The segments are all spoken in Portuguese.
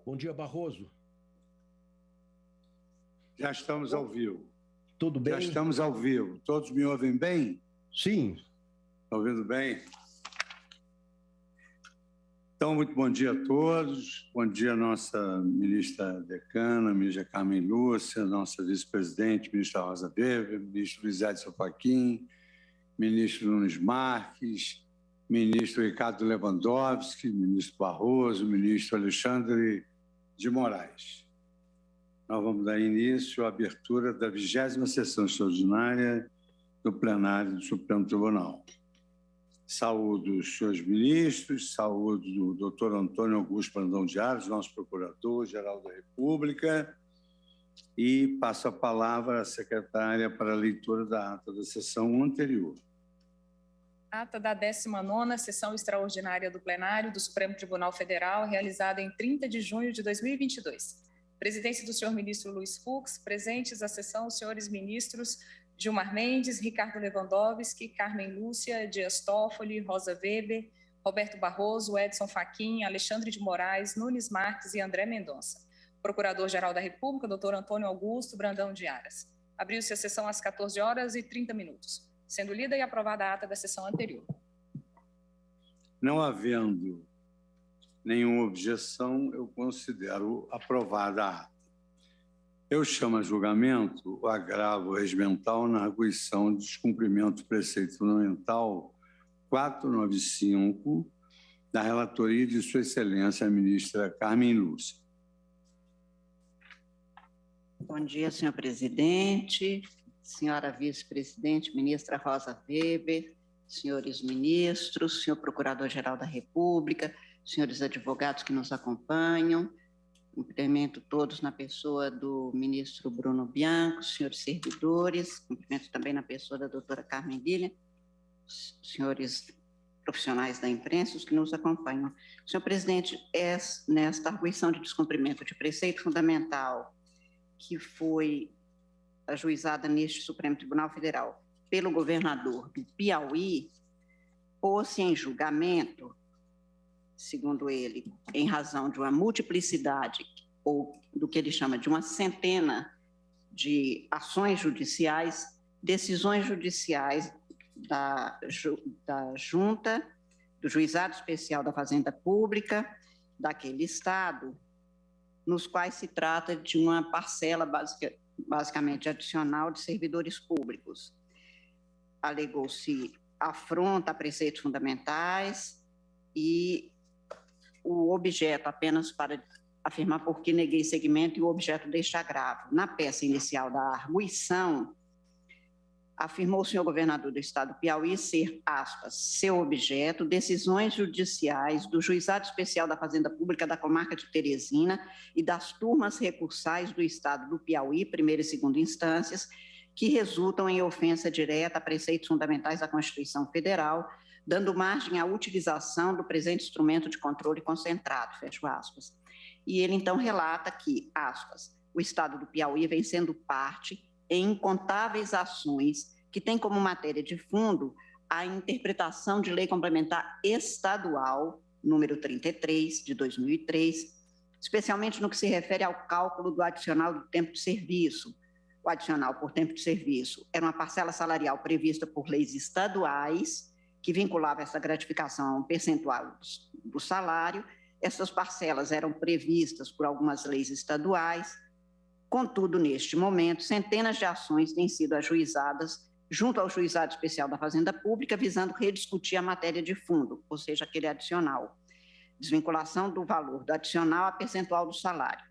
Bom dia, Barroso. Já estamos ao vivo. Tudo bem? Já estamos ao vivo. Todos me ouvem bem? Sim. Estão ouvindo bem? Então, muito bom dia a todos. Bom dia, nossa ministra decana, ministra Carmen Lúcia, nossa vice-presidente, ministra Rosa Weber, ministro Luiz Edson Fachin, ministro Nunes Marques, ministro Ricardo Lewandowski, ministro Barroso, ministro Alexandre de Moraes. Nós vamos dar início à abertura da 20ª sessão extraordinária do plenário do Supremo Tribunal. Saúdo os senhores ministros, saúdo o doutor Antônio Augusto Brandão de Aras, nosso procurador-geral da República, e passo a palavra à secretária para a leitura da ata da sessão anterior. Ata da 19ª sessão extraordinária do plenário do Supremo Tribunal Federal, realizada em 30 de junho de 2022. Presidência do senhor ministro Luiz Fux, presentes à sessão os senhores ministros Gilmar Mendes, Ricardo Lewandowski, Carmen Lúcia, Dias Toffoli, Rosa Weber, Roberto Barroso, Edson Fachin, Alexandre de Moraes, Nunes Marques e André Mendonça. Procurador-Geral da República, doutor Antônio Augusto Brandão de Aras. Abriu-se a sessão às 14h30, sendo lida e aprovada a ata da sessão anterior. Não havendo nenhuma objeção, eu considero aprovada a ata. Eu chamo a julgamento o agravo regimental na arguição de descumprimento do preceito fundamental 495 da relatoria de Sua Excelência, a ministra Carmen Lúcia. Bom dia, senhor presidente, senhora vice-presidente, ministra Rosa Weber, senhores ministros, senhor procurador-geral da República, senhores advogados que nos acompanham. Cumprimento todos na pessoa do ministro Bruno Bianco, senhores servidores, cumprimento também na pessoa da doutora Carmen Lilian, senhores profissionais da imprensa, os que nos acompanham. Senhor presidente, nesta arguição de descumprimento de preceito fundamental que foi ajuizada neste Supremo Tribunal Federal pelo governador do Piauí, pôs-se em julgamento, segundo ele, em razão de uma multiplicidade, ou do que ele chama de uma centena de ações judiciais, decisões judiciais da Junta, do Juizado Especial da Fazenda Pública, daquele Estado, nos quais se trata de uma parcela basicamente adicional de servidores públicos. Alegou-se afronta a preceitos fundamentais e o objeto, apenas para afirmar por que neguei seguimento, e o objeto deste agravo. Na peça inicial da arguição, afirmou o senhor governador do estado do Piauí ser, aspas, seu objeto, decisões judiciais do Juizado Especial da Fazenda Pública da Comarca de Teresina e das turmas recursais do estado do Piauí, primeira e segunda instâncias, que resultam em ofensa direta a preceitos fundamentais da Constituição Federal, dando margem à utilização do presente instrumento de controle concentrado, fecho aspas. E ele, então, relata que, aspas, o Estado do Piauí vem sendo parte em incontáveis ações que têm como matéria de fundo a interpretação de lei complementar estadual, número 33, de 2003, especialmente no que se refere ao cálculo do adicional do tempo de serviço. O adicional por tempo de serviço era uma parcela salarial prevista por leis estaduais, que vinculava essa gratificação a um percentual do salário. Essas parcelas eram previstas por algumas leis estaduais. Contudo, neste momento, centenas de ações têm sido ajuizadas junto ao Juizado Especial da Fazenda Pública, visando rediscutir a matéria de fundo, ou seja, aquele adicional. Desvinculação do valor do adicional a percentual do salário.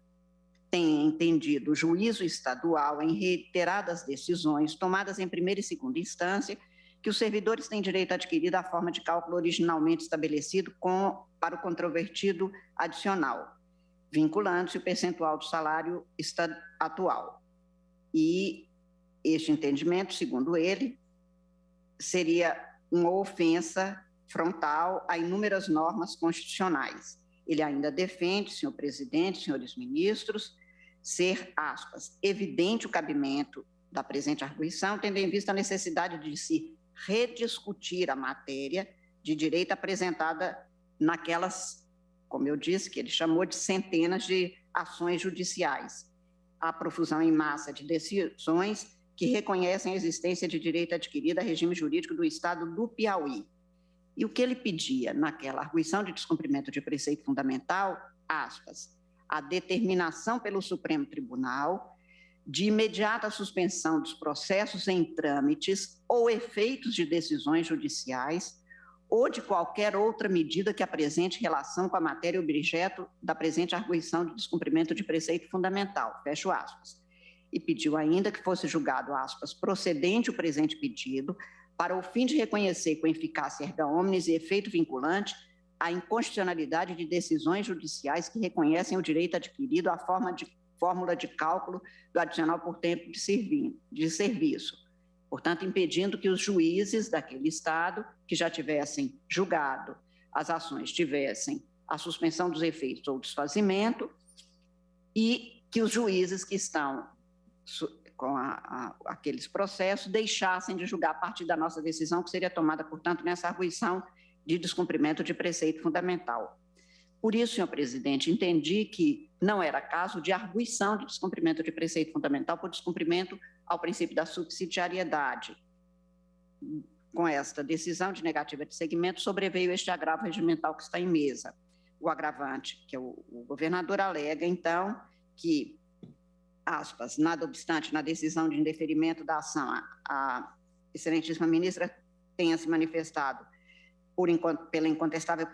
Tem entendido o juízo estadual, em reiteradas decisões tomadas em primeira e segunda instância, que os servidores têm direito adquirido à forma de cálculo originalmente estabelecido para o controvertido adicional, vinculando-se o percentual do salário atual. E este entendimento, segundo ele, seria uma ofensa frontal a inúmeras normas constitucionais. Ele ainda defende, senhor presidente, senhores ministros, ser, aspas, evidente o cabimento da presente arguição, tendo em vista a necessidade de se rediscutir a matéria de direito apresentada naquelas como eu disse, que ele chamou de centenas de ações judiciais, a profusão em massa de decisões que reconhecem a existência de direito adquirido a regime jurídico do Estado do Piauí. E o que ele pedia naquela arguição de descumprimento de preceito fundamental, aspas, a determinação pelo Supremo Tribunal de imediata suspensão dos processos em trâmites ou efeitos de decisões judiciais ou de qualquer outra medida que apresente relação com a matéria objeto da presente arguição de descumprimento de preceito fundamental, fecho aspas. E pediu ainda que fosse julgado, aspas, procedente o presente pedido para o fim de reconhecer com eficácia erga omnes e efeito vinculante a inconstitucionalidade de decisões judiciais que reconhecem o direito adquirido à fórmula de cálculo do adicional por tempo de serviço. Portanto, impedindo que os juízes daquele Estado que já tivessem julgado as ações tivessem a suspensão dos efeitos ou desfazimento e que os juízes que estão com aqueles processos deixassem de julgar a partir da nossa decisão, que seria tomada, portanto, nessa arguição de descumprimento de preceito fundamental. Por isso, senhor presidente, entendi que não era caso de arguição de descumprimento de preceito fundamental por descumprimento ao princípio da subsidiariedade. Com esta decisão de negativa de seguimento, sobreveio este agravo regimental que está em mesa. O agravante, que o governador alega, então, que, aspas, nada obstante, na decisão de indeferimento da ação, a excelentíssima ministra tenha se manifestado pela incontestável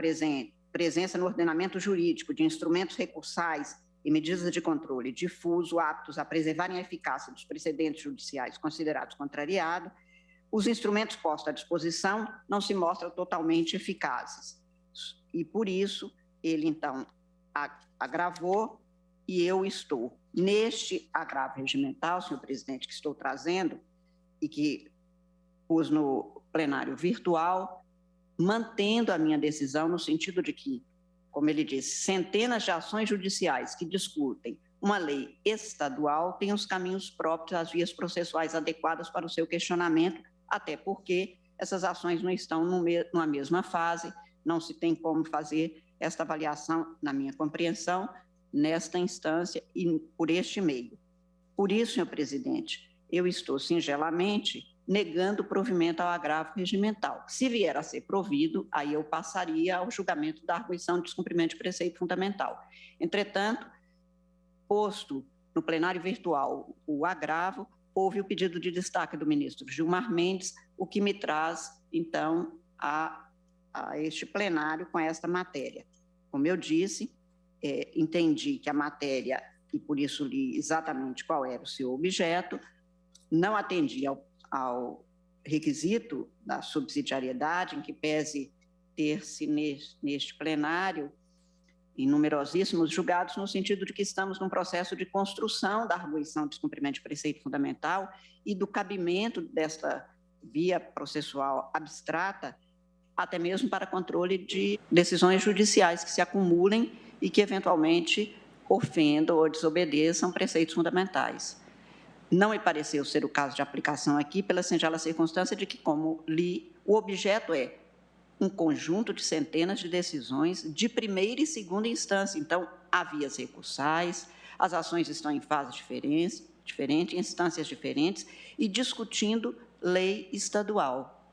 presença no ordenamento jurídico de instrumentos recursais e medidas de controle difuso aptos a preservarem a eficácia dos precedentes judiciais considerados contrariados, os instrumentos postos à disposição não se mostram totalmente eficazes. E, por isso, ele, então, agravou e eu estou neste agravo regimental, senhor presidente, que estou trazendo e que pus no plenário virtual, mantendo a minha decisão no sentido de que, como ele disse, centenas de ações judiciais que discutem uma lei estadual têm os caminhos próprios, as vias processuais adequadas para o seu questionamento, até porque essas ações não estão numa mesma fase, não se tem como fazer esta avaliação, na minha compreensão, nesta instância e por este meio. Por isso, senhor presidente, eu estou singelamente negando o provimento ao agravo regimental. Se vier a ser provido, aí eu passaria ao julgamento da arguição de descumprimento de preceito fundamental. Entretanto, posto no plenário virtual o agravo, houve o pedido de destaque do ministro Gilmar Mendes, o que me traz, então, a este plenário com esta matéria. Como eu disse, entendi que a matéria, e por isso li exatamente qual era o seu objeto, não atendia ao requisito da subsidiariedade, em que pese ter-se neste plenário em numerosíssimos julgados, no sentido de que estamos num processo de construção da arguição de descumprimento de preceito fundamental e do cabimento desta via processual abstrata, até mesmo para controle de decisões judiciais que se acumulem e que, eventualmente, ofendam ou desobedeçam preceitos fundamentais. Não me pareceu ser o caso de aplicação aqui, pela singela circunstância de que, como li, o objeto é um conjunto de centenas de decisões de primeira e segunda instância. Então, há vias recursais, as ações estão em fases diferentes, em instâncias diferentes, e discutindo lei estadual.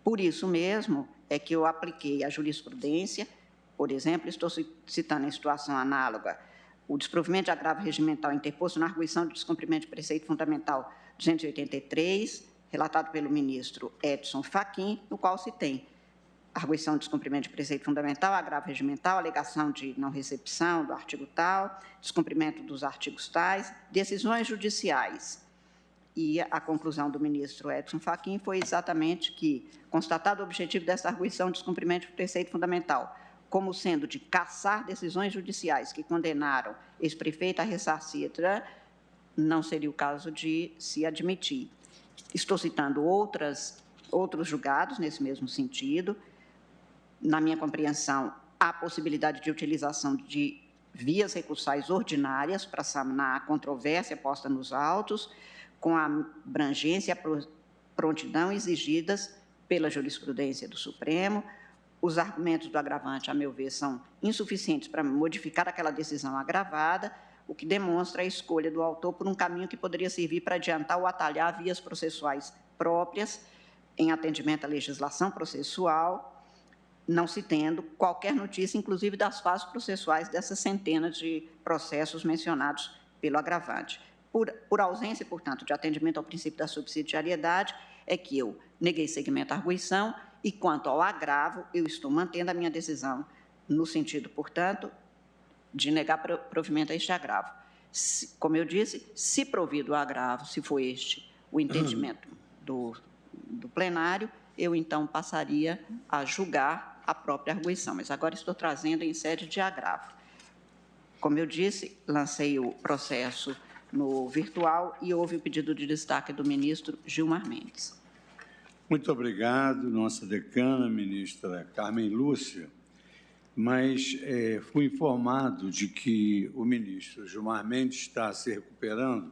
Por isso mesmo é que eu apliquei a jurisprudência, por exemplo, estou citando em situação análoga o desprovimento de agravo regimental interposto na arguição de descumprimento de preceito fundamental 283, relatado pelo ministro Edson Fachin, no qual se tem arguição de descumprimento de preceito fundamental, agravo regimental, alegação de não recepção do artigo tal, descumprimento dos artigos tais, decisões judiciais. E a conclusão do ministro Edson Fachin foi exatamente que, constatado o objetivo dessa arguição de descumprimento de preceito fundamental, como sendo de cassar decisões judiciais que condenaram ex-prefeito a ressarcir, não seria o caso de se admitir. Estou citando outros julgados nesse mesmo sentido. Na minha compreensão, há possibilidade de utilização de vias recursais ordinárias para sanar a controvérsia posta nos autos, com a abrangência e a prontidão exigidas pela jurisprudência do Supremo, os argumentos do agravante, a meu ver, são insuficientes para modificar aquela decisão agravada, o que demonstra a escolha do autor por um caminho que poderia servir para adiantar ou atalhar vias processuais próprias em atendimento à legislação processual, não se tendo qualquer notícia, inclusive das fases processuais dessas centenas de processos mencionados pelo agravante. Por ausência, portanto, de atendimento ao princípio da subsidiariedade, é que eu neguei seguimento à arguição e, quanto ao agravo, eu estou mantendo a minha decisão no sentido, portanto, de negar provimento a este agravo. Como eu disse, se provido o agravo, se for este o entendimento do plenário, eu, então, passaria a julgar a própria arguição, mas agora estou trazendo em sede de agravo. Como eu disse, lancei o processo no virtual e houve o pedido de destaque do ministro Gilmar Mendes. Muito obrigado, nossa decana, ministra Carmen Lúcia, mas fui informado de que o ministro Gilmar Mendes está se recuperando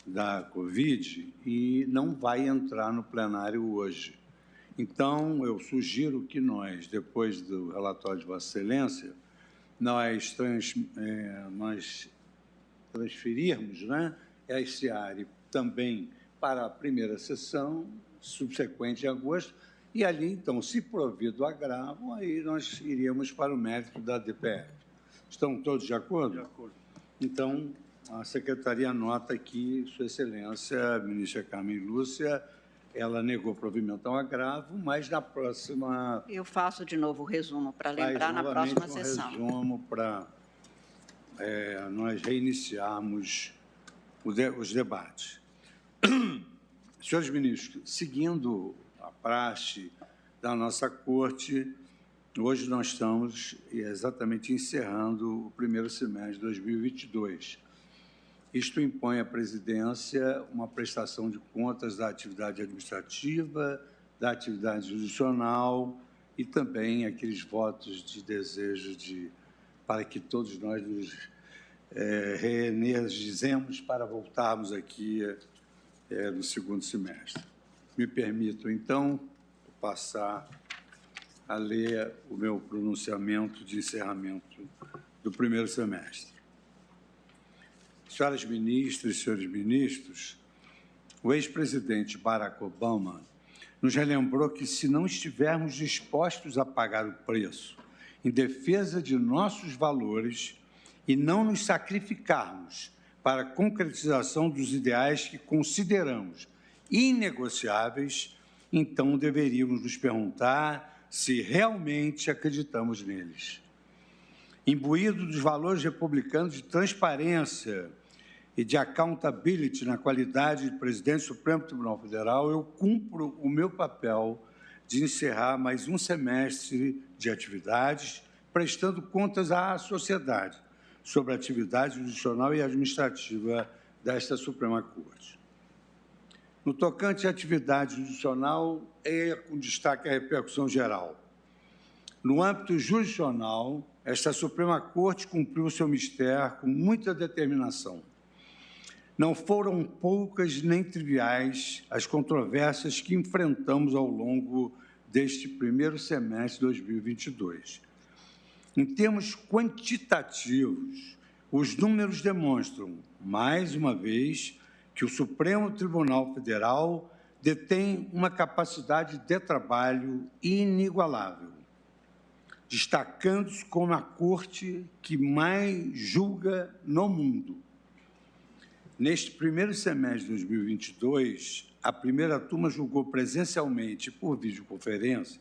da Covid e não vai entrar no plenário hoje. Então, eu sugiro que nós, depois do relatório de Vossa Excelência, nós transferirmos, né, esse área também para a primeira sessão, subsequente em agosto, e ali, então, se provido o agravo, aí nós iríamos para o mérito da DPF. Estão todos de acordo? De acordo. Então, a Secretaria anota que Sua Excelência, a ministra Carmen Lúcia, ela negou provimento ao agravo, mas na próxima... Eu faço de novo o resumo para lembrar na próxima sessão. Resumo para nós reiniciarmos os debates. Senhores ministros, seguindo a praxe da nossa Corte, hoje nós estamos exatamente encerrando o primeiro semestre de 2022. Isto impõe à presidência uma prestação de contas da atividade administrativa, da atividade jurisdicional e também aqueles votos de desejo para que todos nós nos reenergizemos para voltarmos aqui no segundo semestre. Me permito, então, passar a ler o meu pronunciamento de encerramento do primeiro semestre. Senhoras ministras e senhores ministros, o ex-presidente Barack Obama nos relembrou que, se não estivermos dispostos a pagar o preço em defesa de nossos valores e não nos sacrificarmos para a concretização dos ideais que consideramos inegociáveis, então deveríamos nos perguntar se realmente acreditamos neles. Imbuído dos valores republicanos de transparência e de accountability na qualidade de presidente do Supremo Tribunal Federal, eu cumpro o meu papel de encerrar mais um semestre de atividades, prestando contas à sociedade sobre a atividade jurisdicional e administrativa desta Suprema Corte. No tocante à atividade jurisdicional, com destaque à repercussão geral. No âmbito jurisdicional, esta Suprema Corte cumpriu seu mistério com muita determinação. Não foram poucas nem triviais as controvérsias que enfrentamos ao longo deste primeiro semestre de 2022. Em termos quantitativos, os números demonstram, mais uma vez, que o Supremo Tribunal Federal detém uma capacidade de trabalho inigualável, destacando-se como a Corte que mais julga no mundo. Neste primeiro semestre de 2022, a primeira turma julgou presencialmente e por videoconferência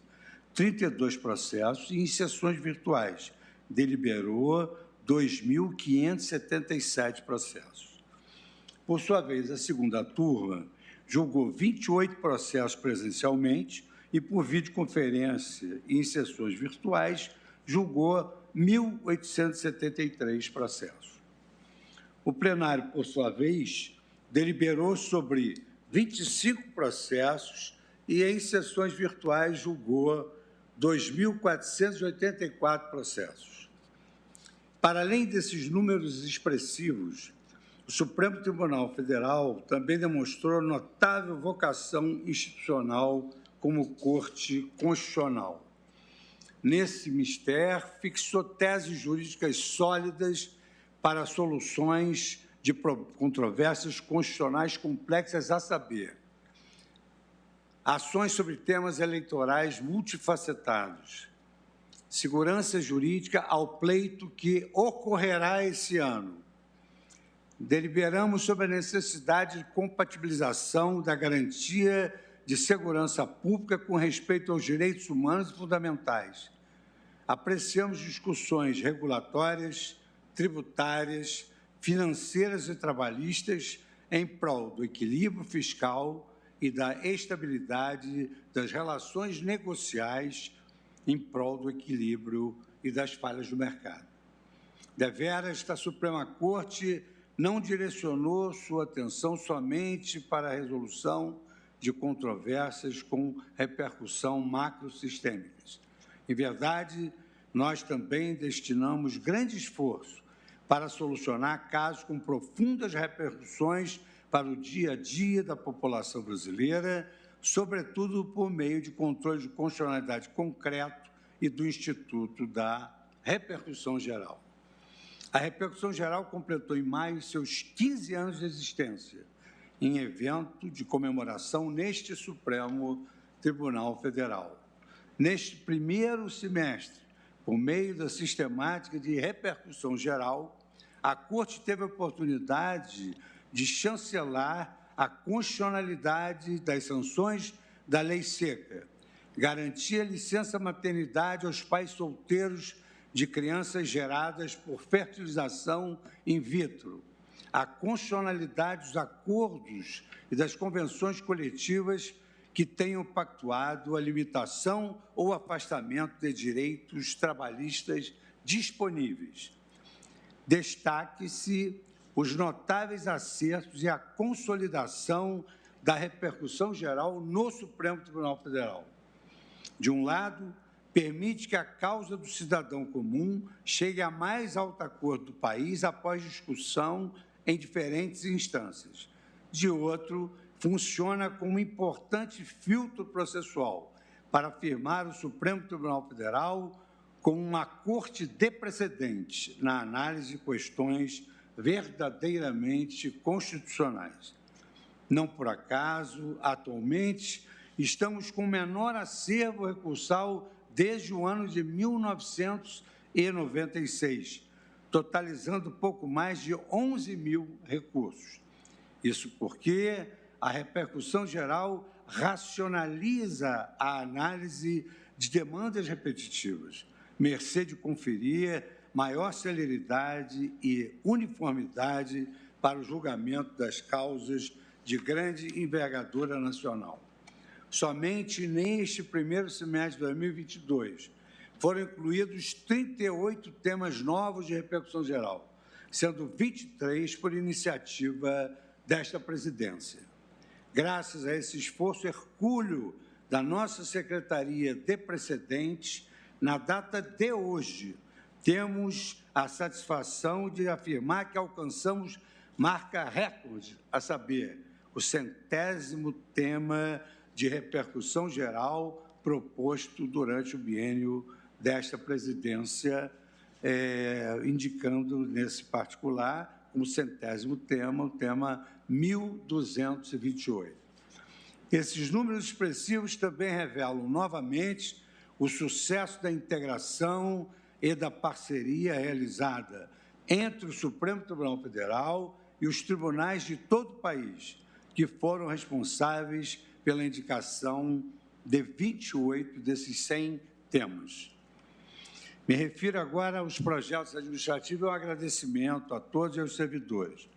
32 processos e em sessões virtuais deliberou 2.577 processos. Por sua vez, a segunda turma julgou 28 processos presencialmente e por videoconferência e em sessões virtuais julgou 1.873 processos. O plenário, por sua vez, deliberou sobre 25 processos e em sessões virtuais julgou 2.484 processos. Para além desses números expressivos, o Supremo Tribunal Federal também demonstrou notável vocação institucional como Corte Constitucional. nesse mistério, fixou teses jurídicas sólidas para soluções de controvérsias constitucionais complexas, a saber, ações sobre temas eleitorais multifacetados, segurança jurídica ao pleito que ocorrerá esse ano. Deliberamos sobre a necessidade de compatibilização da garantia de segurança pública com respeito aos direitos humanos e fundamentais. Apreciamos discussões regulatórias, tributárias, financeiras e trabalhistas em prol do equilíbrio fiscal e da estabilidade das relações negociais em prol do equilíbrio e das falhas do mercado. Deveras, a Suprema Corte não direcionou sua atenção somente para a resolução de controvérsias com repercussão macrosistêmicas. Em verdade, nós também destinamos grande esforço para solucionar casos com profundas repercussões para o dia a dia da população brasileira, sobretudo por meio de controle de constitucionalidade concreto e do Instituto da Repercussão Geral. A Repercussão Geral completou em maio seus 15 anos de existência, em evento de comemoração neste Supremo Tribunal Federal. Neste primeiro semestre, por meio da sistemática de repercussão geral, a Corte teve a oportunidade de chancelar a constitucionalidade das sanções da Lei Seca, garantir a licença-maternidade aos pais solteiros de crianças geradas por fertilização in vitro, a constitucionalidade dos acordos e das convenções coletivas que tenham pactuado a limitação ou afastamento de direitos trabalhistas disponíveis. Destaque-se os notáveis acertos e a consolidação da repercussão geral no Supremo Tribunal Federal. De um lado, permite que a causa do cidadão comum chegue à mais alta corte do país após discussão em diferentes instâncias. De outro, funciona como importante filtro processual para afirmar o Supremo Tribunal Federal como uma corte de precedente na análise de questões verdadeiramente constitucionais. Não por acaso, atualmente, estamos com o menor acervo recursal desde o ano de 1996, totalizando pouco mais de 11 mil recursos. Isso porque a repercussão geral racionaliza a análise de demandas repetitivas, mercê de conferir maior celeridade e uniformidade para o julgamento das causas de grande envergadura nacional. Somente neste primeiro semestre de 2022 foram incluídos 38 temas novos de repercussão geral, sendo 23 por iniciativa desta presidência. Graças a esse esforço hercúleo da nossa Secretaria de Precedentes, na data de hoje, temos a satisfação de afirmar que alcançamos marca recorde, a saber, o 100º tema de repercussão geral proposto durante o biênio desta presidência, indicando nesse particular como 100º tema, o tema 1228. Esses números expressivos também revelam novamente o sucesso da integração e da parceria realizada entre o Supremo Tribunal Federal e os tribunais de todo o país, que foram responsáveis pela indicação de 28 desses 100 temas. Me refiro agora aos projetos administrativos e ao agradecimento a todos e aos servidores.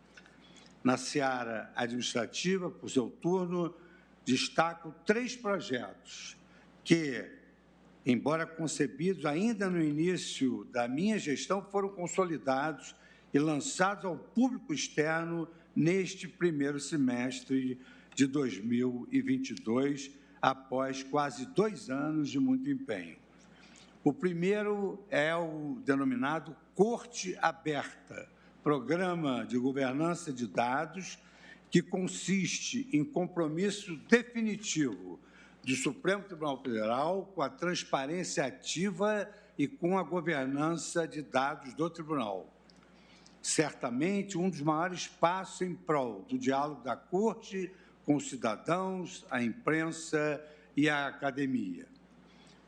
Na seara administrativa, por seu turno, destaco 3 projetos que, embora concebidos ainda no início da minha gestão, foram consolidados e lançados ao público externo neste primeiro semestre de 2022, após quase 2 anos de muito empenho. O primeiro é o denominado Corte Aberta, Programa de Governança de Dados, que consiste em compromisso definitivo do Supremo Tribunal Federal, com a transparência ativa e com a governança de dados do Tribunal. Certamente, um dos maiores passos em prol do diálogo da Corte com os cidadãos, a imprensa e a academia.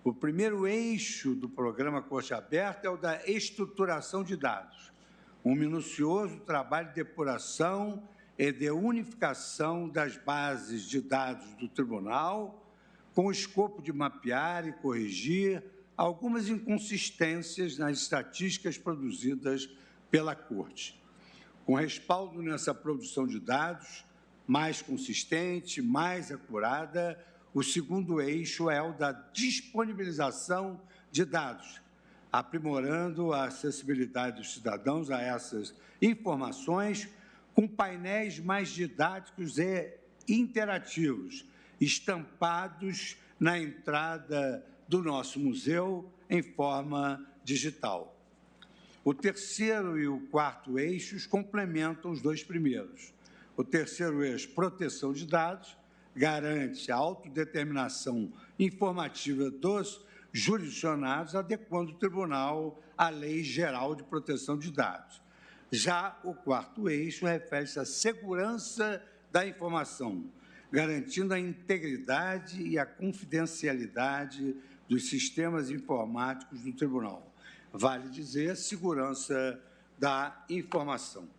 O primeiro eixo do programa Corte Aberta é o da estruturação de dados, um minucioso trabalho de depuração e de unificação das bases de dados do Tribunal, com o escopo de mapear e corrigir algumas inconsistências nas estatísticas produzidas pela Corte. Com respaldo nessa produção de dados mais consistente, mais acurada, o segundo eixo é o da disponibilização de dados, aprimorando a acessibilidade dos cidadãos a essas informações com painéis mais didáticos e interativos, estampados na entrada do nosso museu em forma digital. O terceiro e o quarto eixos complementam os dois primeiros. O terceiro eixo, proteção de dados, garante a autodeterminação informativa dos jurisdicionados, adequando o tribunal à Lei Geral de Proteção de Dados. Já o quarto eixo refere-se à segurança da informação, garantindo a integridade e a confidencialidade dos sistemas informáticos do tribunal. Vale dizer, segurança da informação.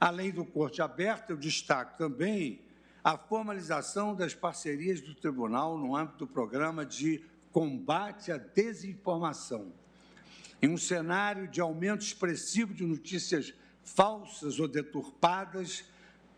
Além do Corte Aberta, eu destaco também a formalização das parcerias do Tribunal no âmbito do programa de combate à desinformação. Em um cenário de aumento expressivo de notícias falsas ou deturpadas,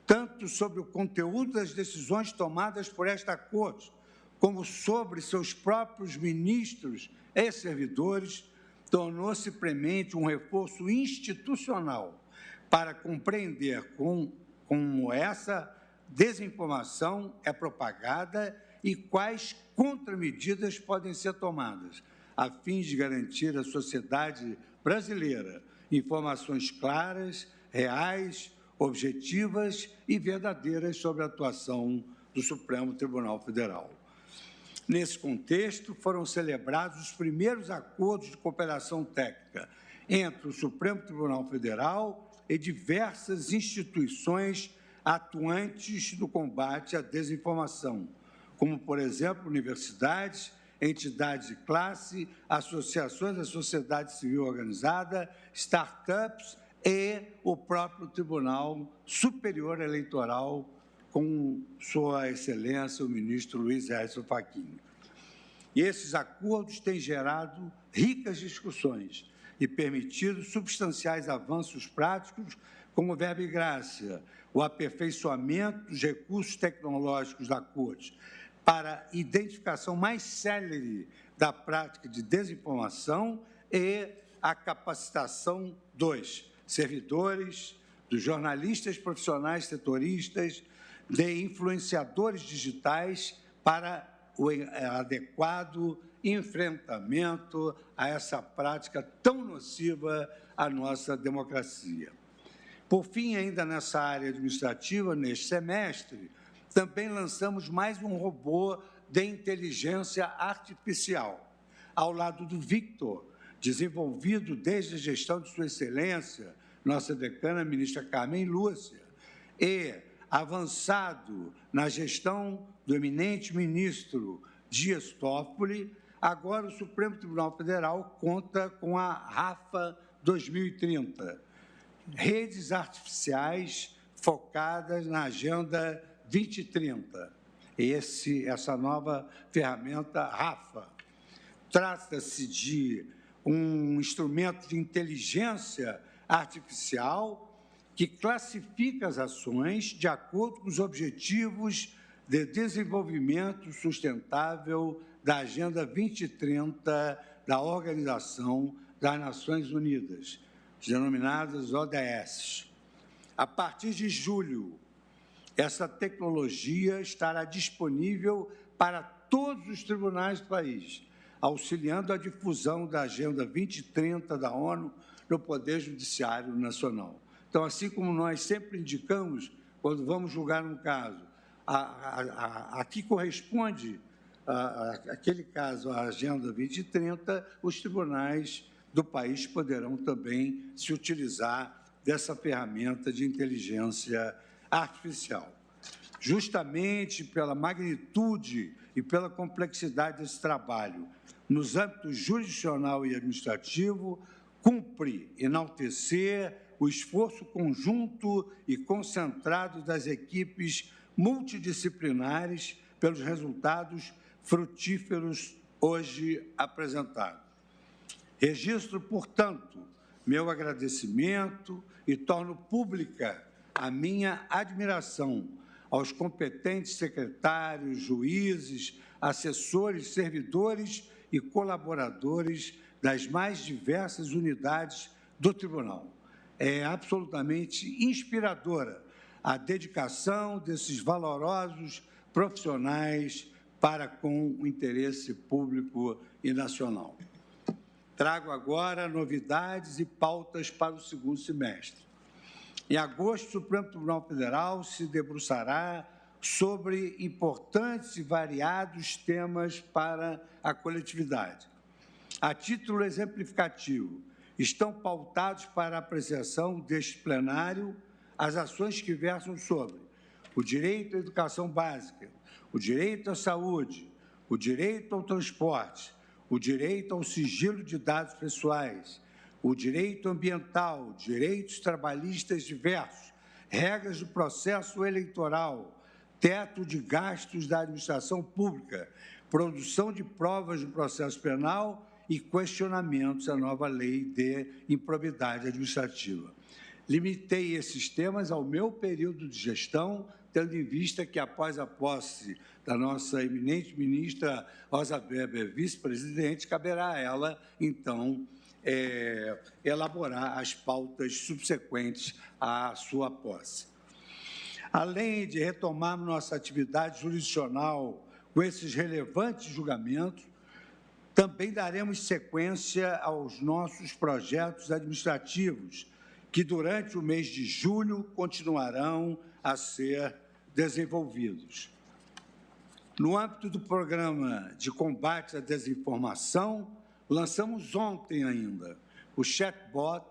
tanto sobre o conteúdo das decisões tomadas por esta Corte, como sobre seus próprios ministros e servidores, tornou-se premente um reforço institucional para compreender como essa desinformação é propagada e quais contramedidas podem ser tomadas, a fim de garantir à sociedade brasileira informações claras, reais, objetivas e verdadeiras sobre a atuação do Supremo Tribunal Federal. Nesse contexto, foram celebrados os primeiros acordos de cooperação técnica entre o Supremo Tribunal Federal e diversas instituições atuantes no combate à desinformação, como, por exemplo, universidades, entidades de classe, associações da sociedade civil organizada, startups e o próprio Tribunal Superior Eleitoral, com Sua Excelência, o ministro Luiz Edson Fachin. E esses acordos têm gerado ricas discussões e permitido substanciais avanços práticos, como o verba e graça, o aperfeiçoamento dos recursos tecnológicos da Corte para identificação mais célere da prática de desinformação e a capacitação dos servidores, dos jornalistas profissionais setoristas, de influenciadores digitais para o adequado enfrentamento a essa prática tão nociva à nossa democracia. Por fim, ainda nessa área administrativa, neste semestre, também lançamos mais um robô de inteligência artificial, ao lado do Victor, desenvolvido desde a gestão de Sua Excelência, nossa decana, a ministra Carmen Lúcia, e avançado na gestão do eminente ministro Dias Toffoli. Agora o Supremo Tribunal Federal conta com a RAFA 2030, redes artificiais focadas na Agenda 2030. Essa nova ferramenta RAFA. Trata-se de um instrumento de inteligência artificial que classifica as ações de acordo com os objetivos de desenvolvimento sustentável da Agenda 2030 da Organização das Nações Unidas, denominadas ODS. A partir de julho, essa tecnologia estará disponível para todos os tribunais do país, auxiliando a difusão da Agenda 2030 da ONU no Poder Judiciário Nacional. Então, assim como nós sempre indicamos, quando vamos julgar um caso, a que corresponde aquele caso, a Agenda 2030, os tribunais do país poderão também se utilizar dessa ferramenta de inteligência artificial. Justamente pela magnitude e pela complexidade desse trabalho, nos âmbitos jurisdicional e administrativo, cumpre enaltecer o esforço conjunto e concentrado das equipes multidisciplinares pelos resultados frutíferos hoje apresentados. Registro, portanto, meu agradecimento e torno pública a minha admiração aos competentes secretários, juízes, assessores, servidores e colaboradores das mais diversas unidades do Tribunal. É absolutamente inspiradora a dedicação desses valorosos profissionais para com o interesse público e nacional. Trago agora novidades e pautas para o segundo semestre. Em agosto, o Supremo Tribunal Federal se debruçará sobre importantes e variados temas para a coletividade. A título exemplificativo, estão pautados para a apreciação deste plenário as ações que versam sobre o direito à educação básica, o direito à saúde, o direito ao transporte, o direito ao sigilo de dados pessoais, o direito ambiental, direitos trabalhistas diversos, regras do processo eleitoral, teto de gastos da administração pública, produção de provas do processo penal e questionamentos à nova lei de improbidade administrativa. Limitei esses temas ao meu período de gestão, tendo em vista que, após a posse da nossa eminente ministra Rosa Weber, vice-presidente, caberá a ela, então, elaborar as pautas subsequentes à sua posse. Além de retomarmos nossa atividade jurisdicional com esses relevantes julgamentos, também daremos sequência aos nossos projetos administrativos, que durante o mês de julho continuarão a ser desenvolvidos. No âmbito do Programa de Combate à Desinformação, lançamos ontem ainda o chatbot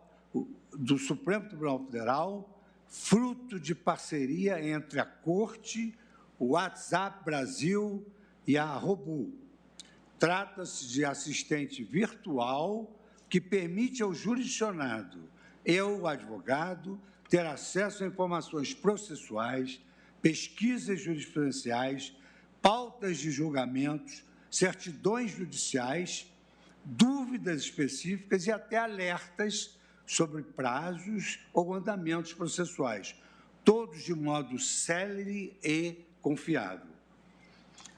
do Supremo Tribunal Federal, fruto de parceria entre a Corte, o WhatsApp Brasil e a Robu. Trata-se de assistente virtual que permite ao jurisdicionado e ao advogado ter acesso a informações processuais, pesquisas jurisprudenciais, pautas de julgamentos, certidões judiciais, dúvidas específicas e até alertas sobre prazos ou andamentos processuais, todos de modo célere e confiável.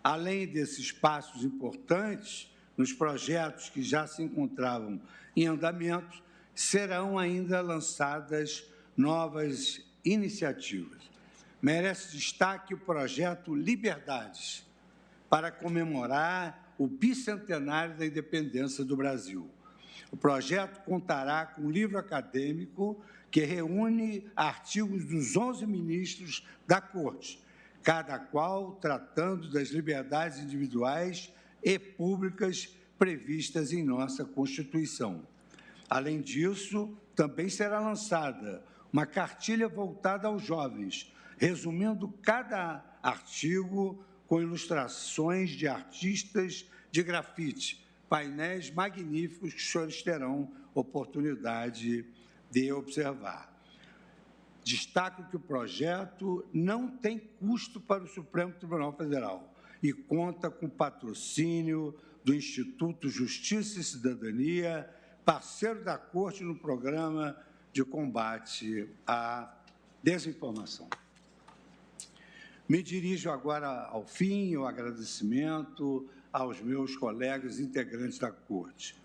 Além desses passos importantes, nos projetos que já se encontravam em andamento, serão ainda lançadas novas iniciativas. Merece destaque o projeto Liberdades, para comemorar o bicentenário da independência do Brasil. O projeto contará com um livro acadêmico que reúne artigos dos 11 ministros da Corte, cada qual tratando das liberdades individuais e públicas previstas em nossa Constituição. Além disso, também será lançada uma cartilha voltada aos jovens, resumindo cada artigo com ilustrações de artistas de grafite, painéis magníficos que os senhores terão oportunidade de observar. Destaco que o projeto não tem custo para o Supremo Tribunal Federal e conta com patrocínio do Instituto Justiça e Cidadania, parceiro da Corte no Programa de Combate à Desinformação. Me dirijo agora ao fim, o agradecimento aos meus colegas integrantes da Corte,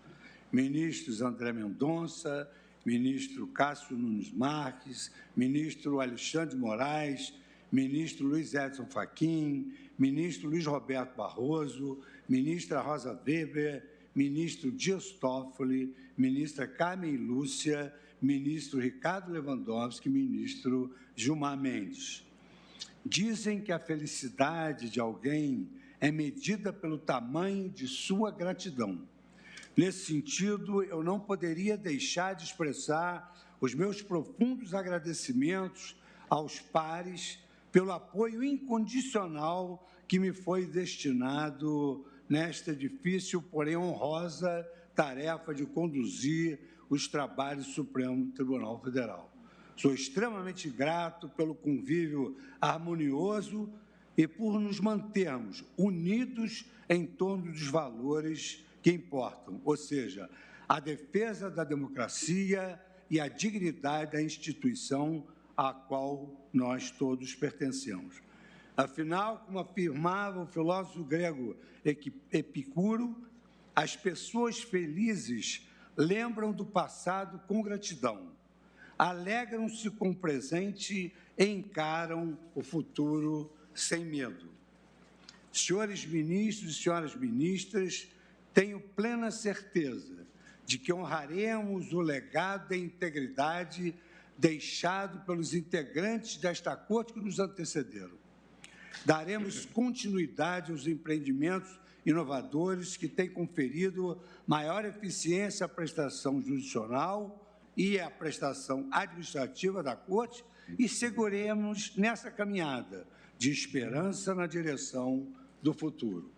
ministros André Mendonça, ministro Cássio Nunes Marques, ministro Alexandre de Moraes, ministro Luiz Edson Fachin, ministro Luiz Roberto Barroso, ministra Rosa Weber, ministro Dias Toffoli, ministra Carmen Lúcia, ministro Ricardo Lewandowski, ministro Gilmar Mendes. Dizem que a felicidade de alguém é medida pelo tamanho de sua gratidão. Nesse sentido, eu não poderia deixar de expressar os meus profundos agradecimentos aos pares pelo apoio incondicional que me foi destinado nesta difícil, porém honrosa, tarefa de conduzir os trabalhos do Supremo Tribunal Federal. Sou extremamente grato pelo convívio harmonioso e por nos mantermos unidos em torno dos valores que importam, ou seja, a defesa da democracia e a dignidade da instituição à qual nós todos pertencemos. Afinal, como afirmava o filósofo grego Epicuro, as pessoas felizes lembram do passado com gratidão, alegram-se com o presente e encaram o futuro sem medo. Senhores ministros e senhoras ministras, tenho plena certeza de que honraremos o legado da integridade deixado pelos integrantes desta Corte que nos antecederam. Daremos continuidade aos empreendimentos inovadores que têm conferido maior eficiência à prestação jurisdicional e à prestação administrativa da Corte e seguremos nessa caminhada de esperança na direção do futuro.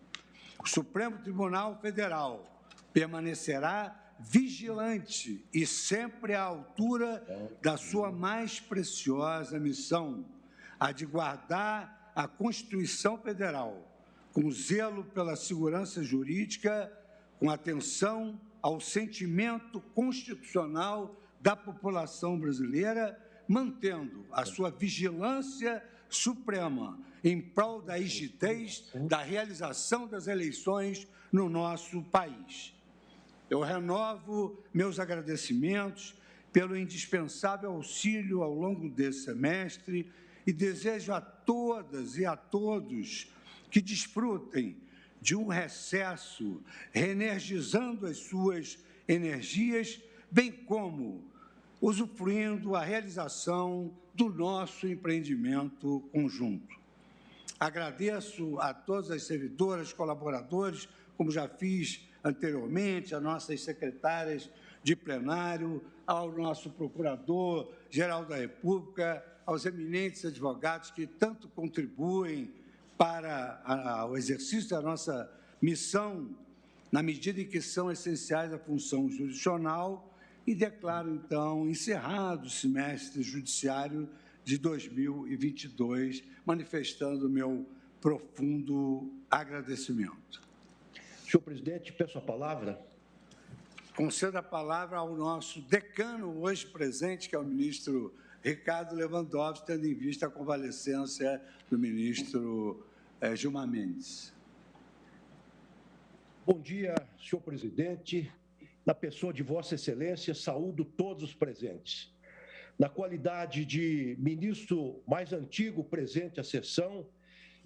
O Supremo Tribunal Federal permanecerá vigilante e sempre à altura da sua mais preciosa missão, a de guardar a Constituição Federal, com zelo pela segurança jurídica, com atenção ao sentimento constitucional da população brasileira, mantendo a sua vigilância suprema em prol da rigidez da realização das eleições no nosso país. Eu renovo meus agradecimentos pelo indispensável auxílio ao longo desse semestre e desejo a todas e a todos que desfrutem de um recesso, reenergizando as suas energias, bem como usufruindo a realização do nosso empreendimento conjunto. Agradeço a todas as servidoras, colaboradores, como já fiz anteriormente, a nossas secretárias de plenário, ao nosso Procurador-Geral da República, aos eminentes advogados que tanto contribuem para o exercício da nossa missão, na medida em que são essenciais à função jurisdicional, e declaro, então, encerrado o semestre judiciário de 2022, manifestando meu profundo agradecimento. Senhor presidente, peço a palavra. Concedo a palavra ao nosso decano hoje presente, que é o ministro Ricardo Lewandowski, tendo em vista a convalescência do ministro Gilmar Mendes. Bom dia, senhor presidente. Na pessoa de Vossa Excelência, saúdo todos os presentes. Na qualidade de ministro mais antigo presente à sessão,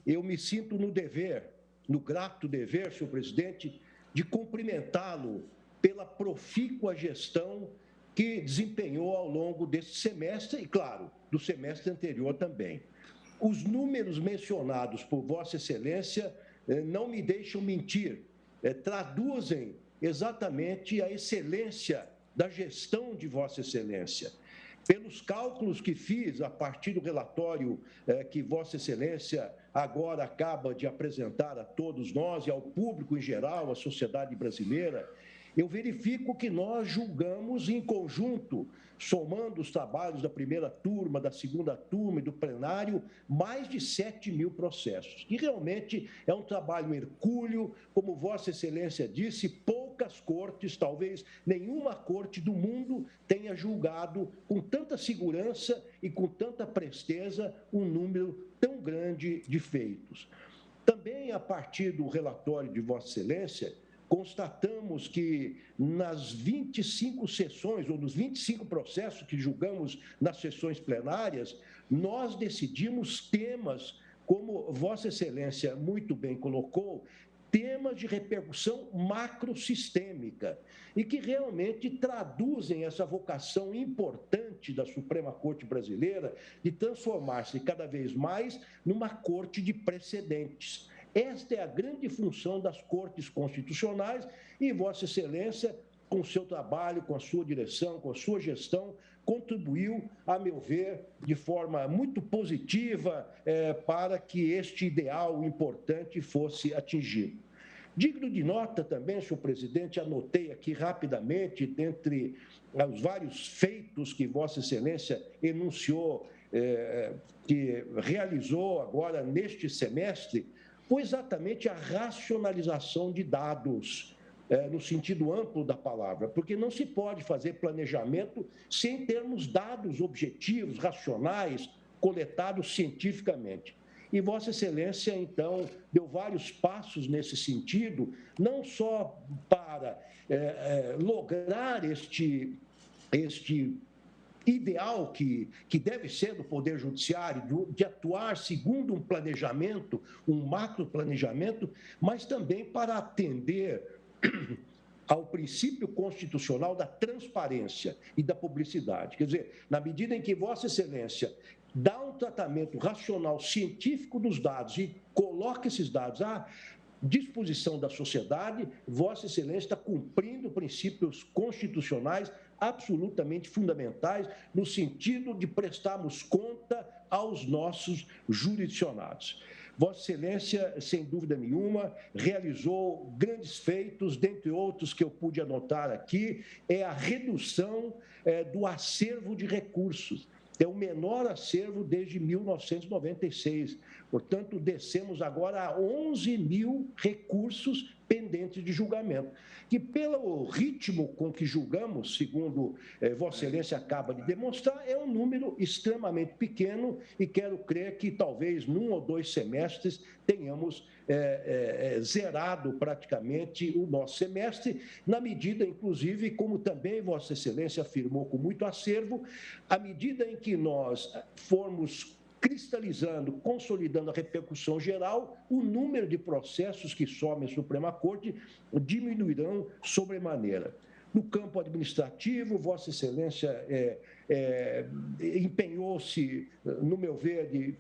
eu me sinto no dever, no grato dever, senhor presidente, de cumprimentá-lo pela profícua gestão que desempenhou ao longo deste semestre e, claro, do semestre anterior também. Os números mencionados por Vossa Excelência não me deixam mentir, traduzem exatamente a excelência da gestão de Vossa Excelência. Pelos cálculos que fiz a partir do relatório que Vossa Excelência agora acaba de apresentar a todos nós e ao público em geral, à sociedade brasileira, eu verifico que nós julgamos em conjunto, somando os trabalhos da primeira turma, da segunda turma e do plenário, mais de 7.000 processos. E realmente é um trabalho hercúleo, como Vossa Excelência disse, poucas cortes, talvez nenhuma corte do mundo tenha julgado com tanta segurança e com tanta presteza um número tão grande de feitos. Também, a partir do relatório de Vossa Excelência, constatamos que nas 25 sessões, ou nos 25 processos que julgamos nas sessões plenárias, nós decidimos temas, como Vossa Excelência muito bem colocou, temas de repercussão macrosistêmica e que realmente traduzem essa vocação importante da Suprema Corte Brasileira de transformar-se cada vez mais numa corte de precedentes. Esta é a grande função das cortes constitucionais e Vossa Excelência, com o seu trabalho, com a sua direção, com a sua gestão, contribuiu, a meu ver, de forma muito positiva para que este ideal importante fosse atingido. Digno de nota também, senhor presidente, anotei aqui rapidamente, dentre os vários feitos que Vossa Excelência enunciou, que realizou agora neste semestre, foi exatamente a racionalização de dados, no sentido amplo da palavra, porque não se pode fazer planejamento sem termos dados objetivos, racionais, coletados cientificamente. E Vossa Excelência, então, deu vários passos nesse sentido, não só para lograr este ideal que deve ser do Poder Judiciário, de atuar segundo um planejamento, um macroplanejamento, mas também para atender ao princípio constitucional da transparência e da publicidade. Quer dizer, na medida em que Vossa Excelência dá um tratamento racional, científico dos dados e coloca esses dados à disposição da sociedade, Vossa Excelência está cumprindo princípios constitucionais absolutamente fundamentais no sentido de prestarmos conta aos nossos jurisdicionados. Vossa Excelência, sem dúvida nenhuma, realizou grandes feitos, dentre outros que eu pude anotar aqui, é a redução do acervo de recursos. É o menor acervo desde 1996. Portanto, descemos agora a 11 mil recursos pendentes de julgamento, que pelo ritmo com que julgamos, segundo Vossa Excelência acaba de demonstrar, é um número extremamente pequeno e quero crer que talvez num ou dois semestres tenhamos zerado praticamente o nosso semestre, na medida, inclusive, como também Vossa Excelência afirmou com muito acervo, à medida em que nós formos cristalizando, consolidando a repercussão geral, o número de processos que somem à Suprema Corte diminuirão sobremaneira. No campo administrativo, Vossa Excelência empenhou-se, no meu ver, de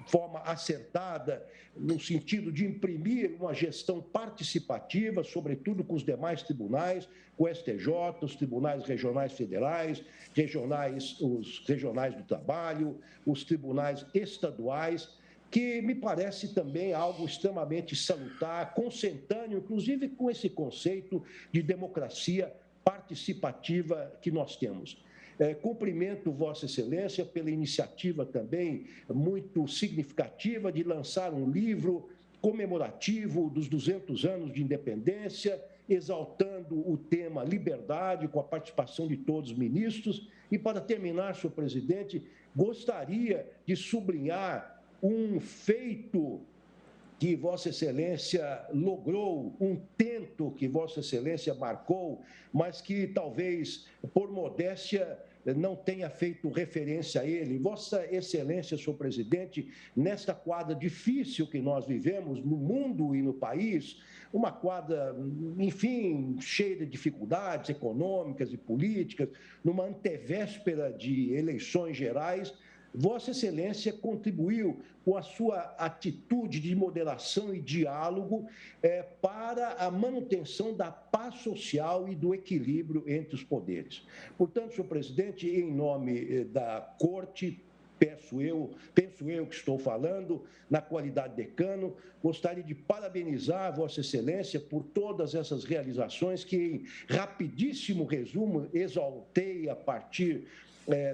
forma acertada, no sentido de imprimir uma gestão participativa, sobretudo com os demais tribunais, com o STJ, os tribunais regionais federais, os regionais do trabalho, os tribunais estaduais, que me parece também algo extremamente salutar, consentâneo, inclusive com esse conceito de democracia participativa que nós temos. Cumprimento Vossa Excelência pela iniciativa também muito significativa de lançar um livro comemorativo dos 200 anos de independência, exaltando o tema liberdade, com a participação de todos os ministros. E, para terminar, senhor presidente, gostaria de sublinhar um feito que Vossa Excelência logrou, um tento que Vossa Excelência marcou, mas que talvez, por modéstia, não tenha feito referência a ele. Vossa Excelência, senhor presidente, nesta quadra difícil que nós vivemos no mundo e no país, uma quadra, enfim, cheia de dificuldades econômicas e políticas, numa antevéspera de eleições gerais, Vossa Excelência contribuiu com a sua atitude de moderação e diálogo para a manutenção da paz social e do equilíbrio entre os poderes. Portanto, senhor presidente, em nome da Corte, penso eu que estou falando, na qualidade de decano, gostaria de parabenizar Vossa Excelência por todas essas realizações que, em rapidíssimo resumo, exaltei a partir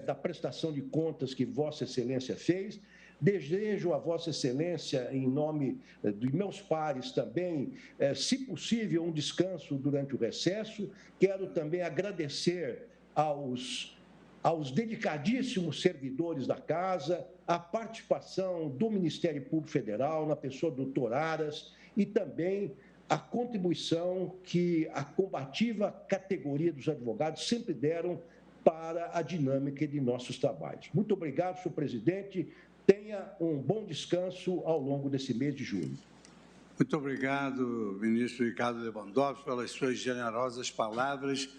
da prestação de contas que Vossa Excelência fez. Desejo a Vossa Excelência, em nome de meus pares também, se possível, um descanso durante o recesso. Quero também agradecer aos dedicadíssimos servidores da Casa, a participação do Ministério Público Federal, na pessoa do Dr. Aras, e também a contribuição que a combativa categoria dos advogados sempre deram para a dinâmica de nossos trabalhos. Muito obrigado, senhor presidente. Tenha um bom descanso ao longo desse mês de julho. Muito obrigado, ministro Ricardo Lewandowski, pelas suas generosas palavras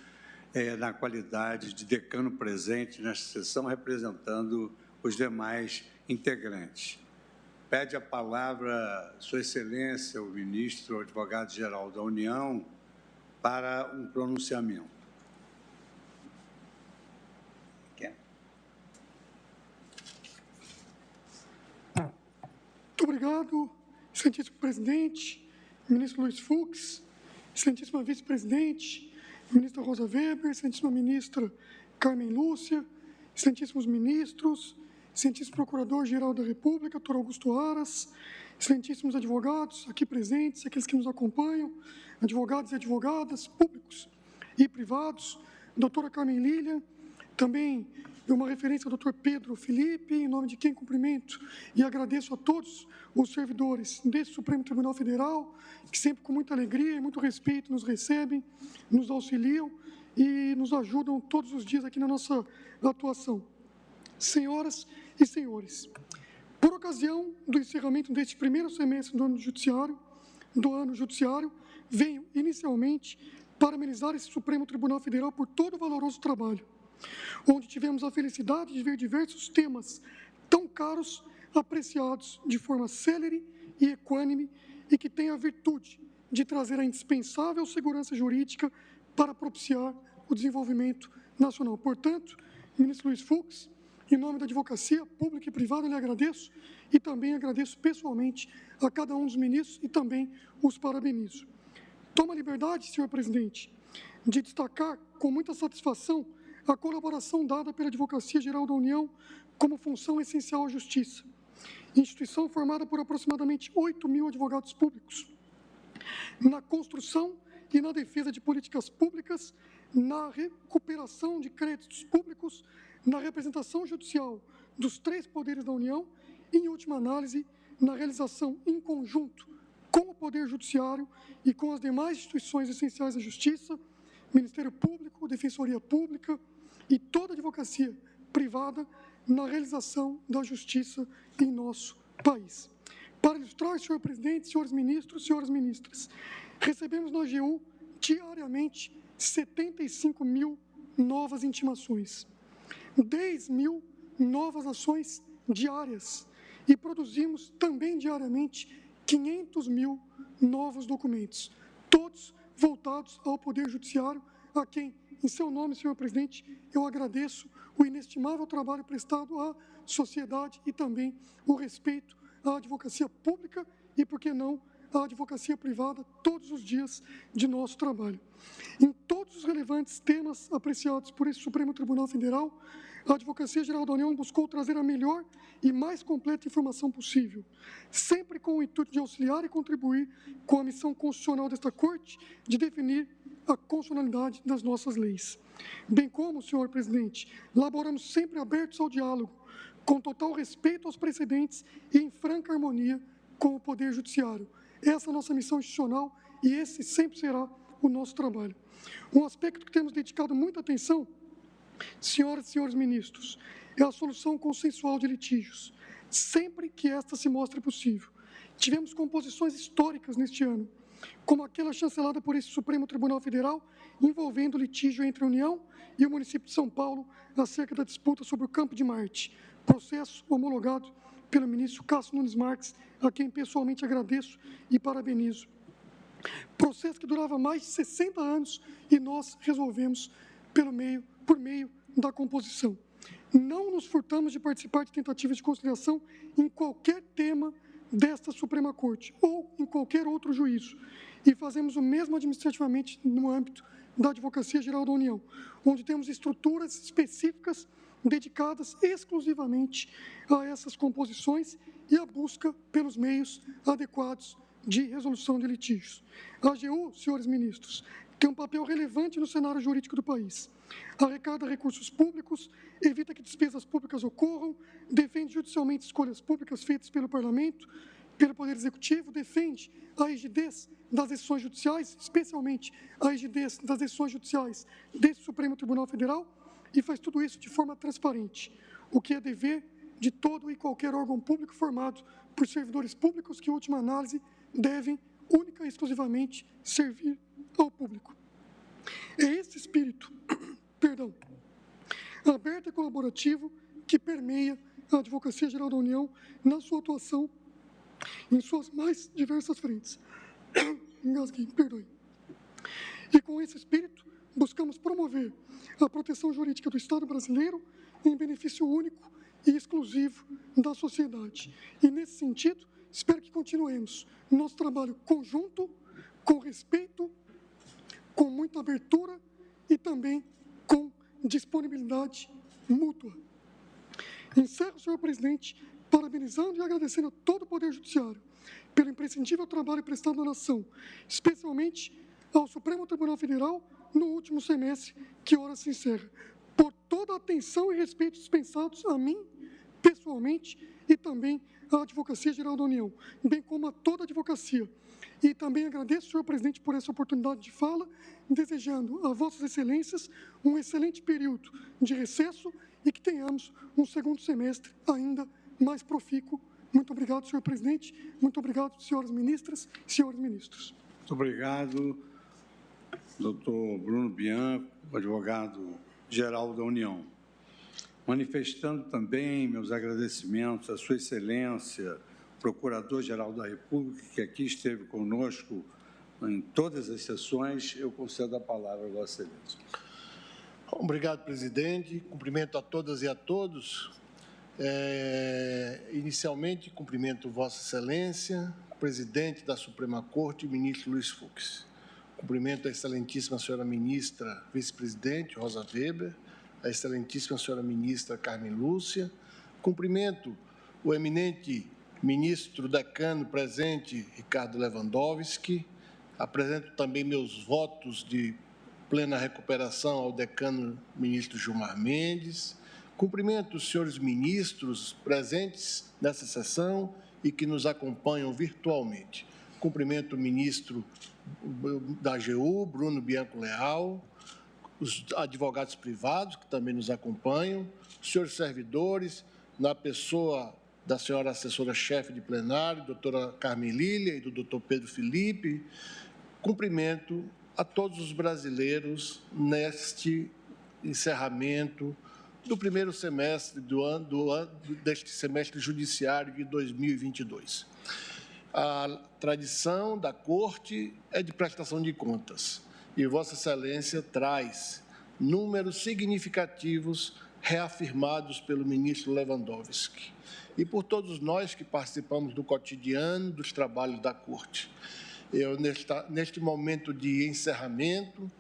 na qualidade de decano presente nesta sessão, representando os demais integrantes. Pede a palavra Sua Excelência, o ministro advogado-geral da União, para um pronunciamento. Muito obrigado, excelentíssimo presidente, ministro Luiz Fux, excelentíssima vice-presidente, ministra Rosa Weber, excelentíssima ministra Carmen Lúcia, excelentíssimos ministros, excelentíssimo procurador-geral da República, doutor Augusto Aras, excelentíssimos advogados aqui presentes, aqueles que nos acompanham, advogados e advogadas, públicos e privados, doutora Carmen Lília, também uma referência ao doutor Pedro Felipe, em nome de quem cumprimento e agradeço a todos os servidores desse Supremo Tribunal Federal, que sempre com muita alegria e muito respeito nos recebem, nos auxiliam e nos ajudam todos os dias aqui na nossa atuação. Senhoras e senhores, por ocasião do encerramento deste primeiro semestre do ano judiciário, venho inicialmente parabenizar esse Supremo Tribunal Federal por todo o valoroso trabalho, onde tivemos a felicidade de ver diversos temas tão caros apreciados de forma célere e equânime e que têm a virtude de trazer a indispensável segurança jurídica para propiciar o desenvolvimento nacional. Portanto, ministro Luiz Fux, em nome da advocacia pública e privada, eu lhe agradeço e também agradeço pessoalmente a cada um dos ministros e também os parabenizo. Tomo a liberdade, senhor presidente, de destacar com muita satisfação a colaboração dada pela Advocacia Geral da União como função essencial à Justiça, instituição formada por aproximadamente 8.000 advogados públicos, na construção e na defesa de políticas públicas, na recuperação de créditos públicos, na representação judicial dos 3 poderes da União e, em última análise, na realização em conjunto com o Poder Judiciário e com as demais instituições essenciais à Justiça, Ministério Público, Defensoria Pública e toda a advocacia privada na realização da justiça em nosso país. Para ilustrar, senhor presidente, senhores ministros, senhoras ministras, recebemos na AGU diariamente 75.000 novas intimações, 10.000 novas ações diárias e produzimos também diariamente 500.000 novos documentos, todos voltados ao Poder Judiciário, a quem, em seu nome, senhor presidente, eu agradeço o inestimável trabalho prestado à sociedade e também o respeito à advocacia pública e, por que não, à advocacia privada todos os dias de nosso trabalho. Em todos os relevantes temas apreciados por esse Supremo Tribunal Federal, a Advocacia Geral da União buscou trazer a melhor e mais completa informação possível, sempre com o intuito de auxiliar e contribuir com a missão constitucional desta Corte de definir a constitucionalidade das nossas leis. Bem como, senhor presidente, laboramos sempre abertos ao diálogo, com total respeito aos precedentes e em franca harmonia com o Poder Judiciário. Essa é a nossa missão institucional e esse sempre será o nosso trabalho. Um aspecto que temos dedicado muita atenção, senhoras e senhores ministros, é a solução consensual de litígios, sempre que esta se mostre possível. Tivemos composições históricas neste ano, como aquela chancelada por esse Supremo Tribunal Federal, envolvendo litígio entre a União e o município de São Paulo acerca da disputa sobre o Campo de Marte, processo homologado pelo ministro Cássio Nunes Marques, a quem pessoalmente agradeço e parabenizo. Processo que durava mais de 60 anos e nós resolvemos por meio da composição. Não nos furtamos de participar de tentativas de conciliação em qualquer tema desta Suprema Corte ou em qualquer outro juízo, e fazemos o mesmo administrativamente no âmbito da Advocacia Geral da União, onde temos estruturas específicas dedicadas exclusivamente a essas composições e a busca pelos meios adequados de resolução de litígios. A AGU, senhores ministros, tem um papel relevante no cenário jurídico do país. Arrecada recursos públicos, evita que despesas públicas ocorram, defende judicialmente escolhas públicas feitas pelo Parlamento, pelo Poder Executivo, defende a rigidez das decisões judiciais, especialmente a rigidez das decisões judiciais desse Supremo Tribunal Federal, e faz tudo isso de forma transparente, o que é dever de todo e qualquer órgão público formado por servidores públicos que, em última análise, devem única e exclusivamente servir ao público. É esse espírito, aberto e colaborativo, que permeia a Advocacia Geral da União na sua atuação em suas mais diversas frentes. Engasguei, perdoe. E com esse espírito, buscamos promover a proteção jurídica do Estado brasileiro em benefício único e exclusivo da sociedade. E, nesse sentido, espero que continuemos nosso trabalho conjunto, com respeito, com muita abertura e também com disponibilidade mútua. Encerro, senhor presidente, parabenizando e agradecendo a todo o Poder Judiciário pelo imprescindível trabalho prestado à nação, especialmente ao Supremo Tribunal Federal no último semestre, que ora se encerra, por toda a atenção e respeito dispensados a mim, pessoalmente, e também à Advocacia Geral da União, bem como a toda a advocacia. E também agradeço, senhor presidente, por essa oportunidade de fala, desejando a vossas excelências um excelente período de recesso e que tenhamos um segundo semestre ainda mais profícuo. Muito obrigado, senhor presidente. Muito obrigado, senhoras ministras e senhores ministros. Muito obrigado, doutor Bruno Bianco, advogado-geral da União. Manifestando também meus agradecimentos à sua excelência, Procurador-Geral da República, que aqui esteve conosco em todas as sessões, eu concedo a palavra a Vossa Excelência. Obrigado, presidente. Cumprimento a todas e a todos. Inicialmente, cumprimento Vossa Excelência, presidente da Suprema Corte, ministro Luiz Fux. Cumprimento a excelentíssima senhora ministra vice-presidente, Rosa Weber, a excelentíssima senhora ministra Carmen Lúcia. Cumprimento o eminente ministro decano presente, Ricardo Lewandowski. Apresento também meus votos de plena recuperação ao decano ministro Gilmar Mendes. Cumprimento os senhores ministros presentes nessa sessão e que nos acompanham virtualmente. Cumprimento o ministro da AGU, Bruno Bianco Leal, os advogados privados que também nos acompanham, os senhores servidores, na pessoa da senhora assessora-chefe de plenário, doutora Carmen Lília e do doutor Pedro Felipe. Cumprimento a todos os brasileiros neste encerramento do primeiro semestre deste semestre judiciário de 2022. A tradição da Corte é de prestação de contas e Vossa Excelência traz números significativos reafirmados pelo ministro Lewandowski e por todos nós que participamos do cotidiano dos trabalhos da Corte. Eu, neste momento de encerramento,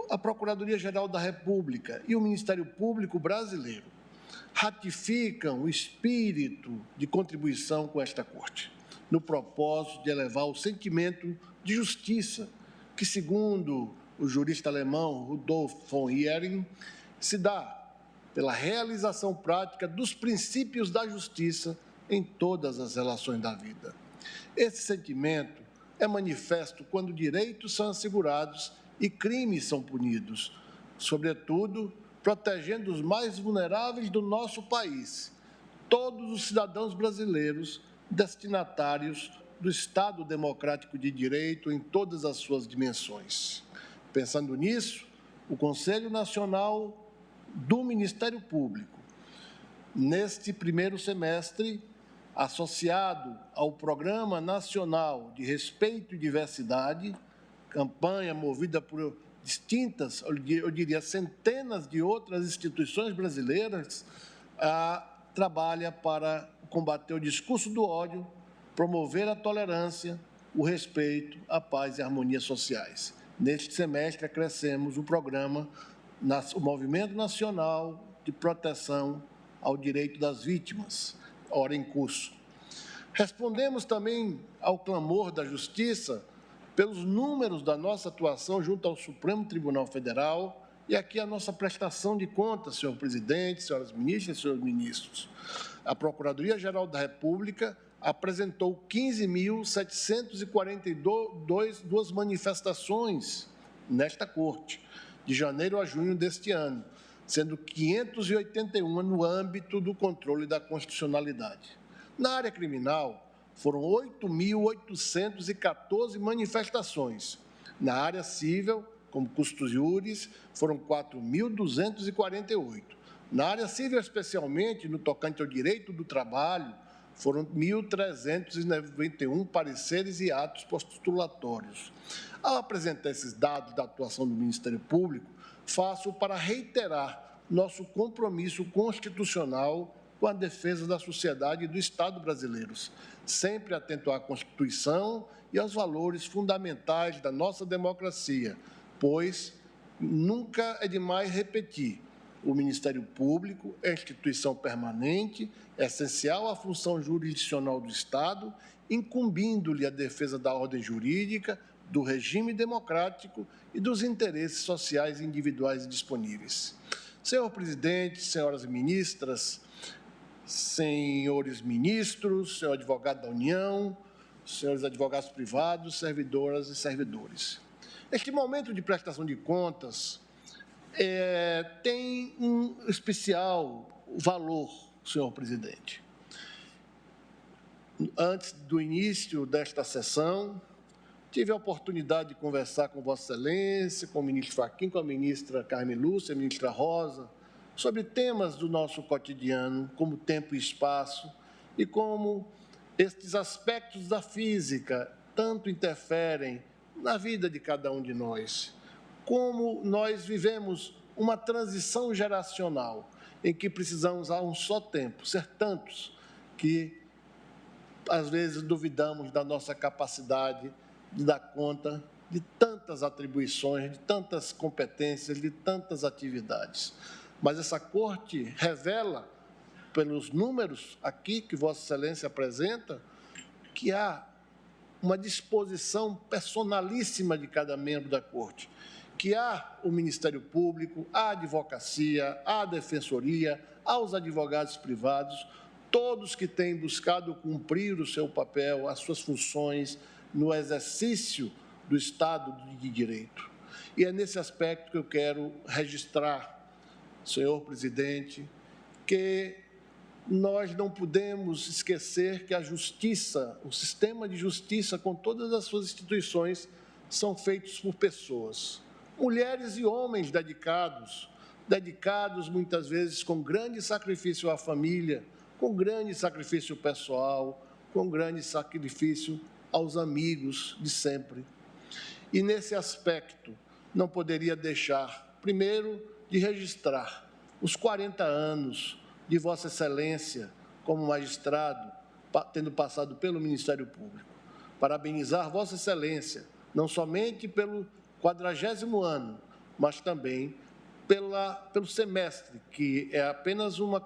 a Procuradoria-Geral da República e o Ministério Público Brasileiro ratificam o espírito de contribuição com esta Corte, no propósito de elevar o sentimento de justiça que, segundo o jurista alemão Rudolf von Hering, se dá pela realização prática dos princípios da justiça em todas as relações da vida. Esse sentimento é manifesto quando direitos são assegurados e crimes são punidos, sobretudo protegendo os mais vulneráveis do nosso país, todos os cidadãos brasileiros destinatários do Estado Democrático de Direito em todas as suas dimensões. Pensando nisso, o Conselho Nacional do Ministério Público, neste primeiro semestre, associado ao Programa Nacional de Respeito e Diversidade, campanha movida por distintas, eu diria, centenas de outras instituições brasileiras, trabalha para combater o discurso do ódio, promover a tolerância, o respeito, a paz e a harmonia sociais. Neste semestre, acrescemos o programa, o Movimento Nacional de Proteção ao Direito das Vítimas, ora em curso. Respondemos também ao clamor da Justiça pelos números da nossa atuação junto ao Supremo Tribunal Federal e aqui a nossa prestação de contas, senhor presidente, senhoras ministras e senhores ministros. A Procuradoria-Geral da República apresentou 15.742 manifestações nesta Corte, de janeiro a junho deste ano, sendo 581 no âmbito do controle da constitucionalidade. Na área criminal, foram 8.814 manifestações. Na área civil, como custos iuris, foram 4.248. Na área civil, especialmente no tocante ao direito do trabalho, foram 1.391 pareceres e atos postulatórios. Ao apresentar esses dados da atuação do Ministério Público, faço para reiterar nosso compromisso constitucional com a defesa da sociedade e do Estado brasileiros, sempre atento à Constituição e aos valores fundamentais da nossa democracia, pois nunca é demais repetir: o Ministério Público é instituição permanente, essencial à função jurisdicional do Estado, incumbindo-lhe a defesa da ordem jurídica, do regime democrático e dos interesses sociais individuais e disponíveis. Senhor presidente, senhoras ministras, senhores ministros, senhor advogado da União, senhores advogados privados, servidoras e servidores. Este momento de prestação de contas tem um especial valor, senhor presidente. Antes do início desta sessão, tive a oportunidade de conversar com Vossa Excelência, com o ministro Fachin, com a ministra Carmen Lúcia, a ministra Rosa, sobre temas do nosso cotidiano, como tempo e espaço, e como estes aspectos da física tanto interferem na vida de cada um de nós. Como nós vivemos uma transição geracional, em que precisamos, a um só tempo, ser tantos que, às vezes, duvidamos da nossa capacidade de dar conta de tantas atribuições, de tantas competências, de tantas atividades. Mas essa corte revela, pelos números aqui que Vossa Excelência apresenta, que há uma disposição personalíssima de cada membro da corte, que há o Ministério Público, a advocacia, a defensoria, aos advogados privados, todos que têm buscado cumprir o seu papel, as suas funções no exercício do Estado de Direito. E é nesse aspecto que eu quero registrar, senhor presidente, que nós não podemos esquecer que a justiça, o sistema de justiça, com todas as suas instituições, são feitos por pessoas, mulheres e homens dedicados muitas vezes com grande sacrifício à família, com grande sacrifício pessoal, com grande sacrifício aos amigos de sempre. E nesse aspecto, não poderia deixar, primeiro, de registrar os 40 anos de Vossa Excelência como magistrado, tendo passado pelo Ministério Público. Parabenizar Vossa Excelência, não somente pelo 40º ano, mas também pelo semestre, que é apenas uma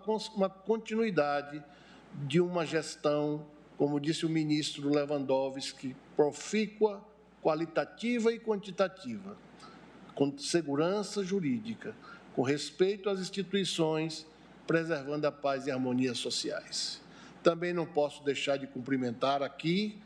continuidade de uma gestão, como disse o ministro Lewandowski, profícua, qualitativa e quantitativa, com segurança jurídica, com respeito às instituições, preservando a paz e a harmonia sociais. Também não posso deixar de cumprimentar aqui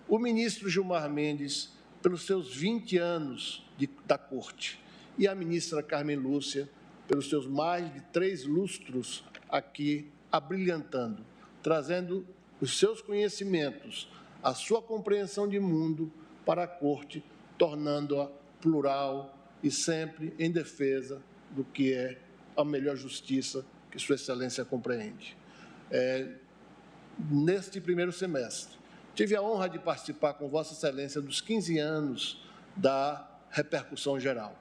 o ministro Gilmar Mendes pelos seus 20 anos da Corte e a ministra Carmen Lúcia pelos seus mais de 3 lustros aqui abrilhantando, trazendo os seus conhecimentos, a sua compreensão de mundo para a Corte, tornando-a plural e sempre em defesa do que é a melhor justiça que Sua Excelência compreende. Neste primeiro semestre, tive a honra de participar com Vossa Excelência dos 15 anos da repercussão geral,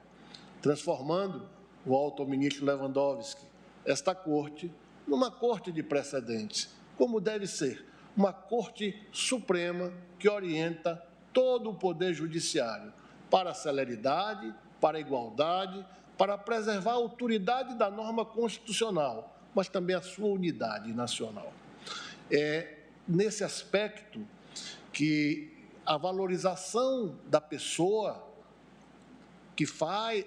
transformando, volto ao ministro Lewandowski, esta corte numa corte de precedentes, como deve ser, uma corte suprema que orienta todo o poder judiciário para a celeridade, para a igualdade, para preservar a autoridade da norma constitucional, mas também a sua unidade nacional. É nesse aspecto que a valorização da pessoa